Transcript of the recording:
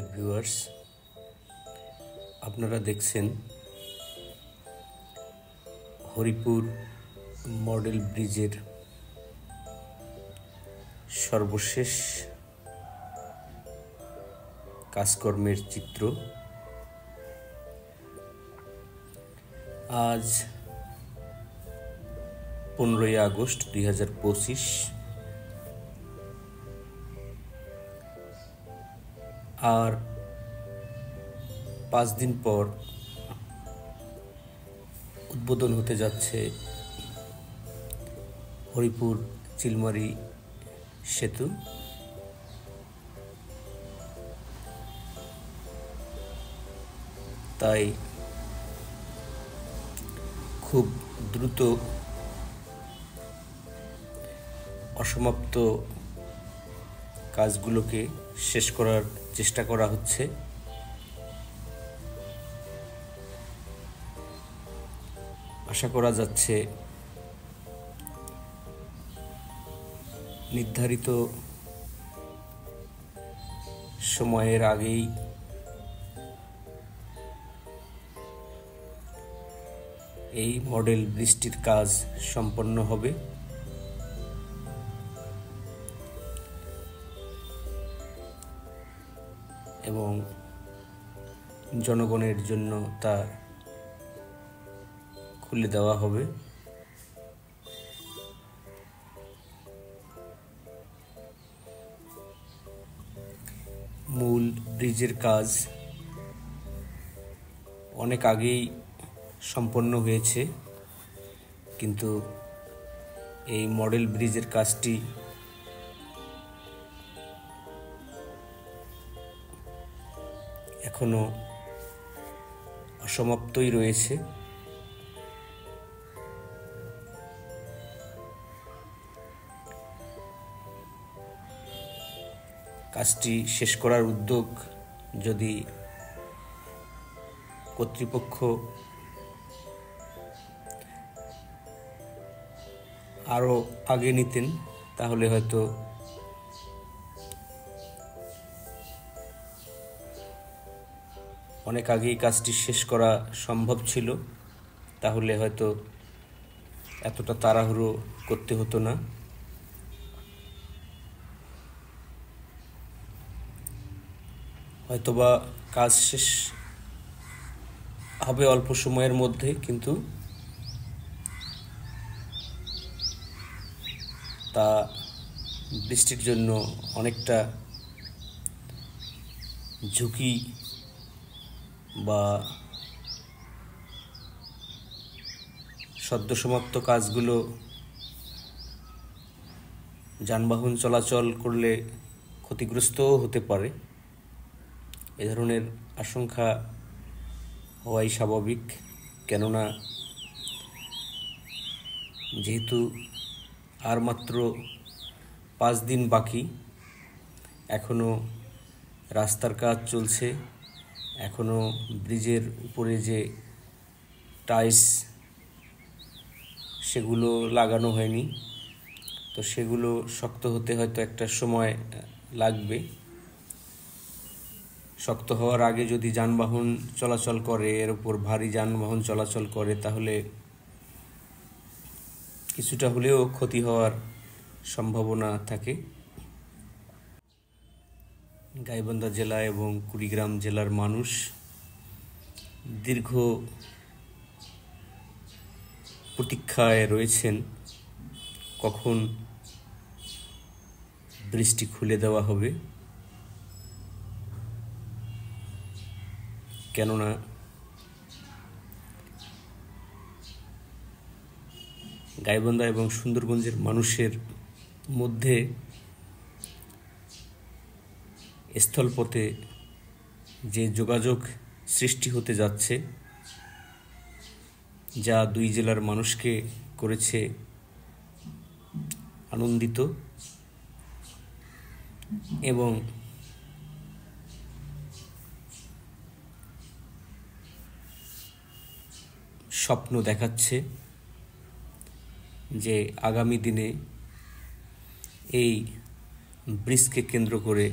Dear viewers, আপনারা দেখছেন Haripur model ব্রিজের সর্বশেষ কাজকর্মের চিত্র। আজ 15ই আগস্ট 2025। আর 5 দিন পর উদ্বোধন হতে যাচ্ছে হরিপুর চিলমারি সেতু। তাই খুব দ্রুত অসমাপ্ত কাজগুলোকে শেষ করার চেষ্টা করা হচ্ছে। আশা করা যাচ্ছে নির্ধারিত সময়ের আগেই এই মডেল ব্রিজটির কাজ সম্পন্ন হবে এবং জনগণের জন্য তা খুলে দেওয়া হবে। মূল ব্রিজের কাজ অনেক আগেই সম্পন্ন হয়েছে, কিন্তু এই মডেল ব্রিজের কাজটি এখনো অসমাপ্তই রয়েছে। কাজটি শেষ করার উদ্যোগ যদি কর্তৃপক্ষ আরো আগে নিতেন, তাহলে হয়তো অনেক আগেই কাজটি শেষ করা সম্ভব ছিল। তাহলে হয়তো এতটা তাড়াহুড়ো করতে হতো না। হয়তোবা কাজ শেষ হবে অল্প সময়ের মধ্যে, কিন্তু তা বৃষ্টির জন্য অনেকটা ঝুঁকি বা সদ্য সমাপ্ত কাজগুলো যানবাহন চলাচল করলে ক্ষতিগ্রস্তও হতে পারে। এ ধরনের আশঙ্কা হওয়াই স্বাভাবিক, কেননা যেহেতু আর মাত্র 5 দিন বাকি, এখনো রাস্তার কাজ চলছে, এখনো ব্রিজের উপরে যে টাইলস সেগুলো লাগানো হয়নি, তো সেগুলো শক্ত হতে হয়তো একটা সময় লাগবে। শক্ত হওয়ার আগে যদি যানবাহন চলাচল করে, এর উপর ভারী যানবাহন চলাচল করে, তাহলে কিছুটা হলেও ক্ষতি হওয়ার সম্ভাবনা থাকে। গাইবান্ধা জেলা এবং কুড়িগ্রাম জেলার মানুষ দীর্ঘ প্রতীক্ষায় রয়েছেন কখন ব্রিজটি খুলে দেওয়া হবে, কেননা গাইবান্ধা এবং সুন্দরগঞ্জের মানুষের মধ্যে স্থলপথে যে যোগাযোগ সৃষ্টি হতে যাচ্ছে, যা 2 জেলার মানুষকে করেছে আনন্দিত এবং স্বপ্ন দেখাচ্ছে যে আগামী দিনে এই ব্রিজকে কেন্দ্র করে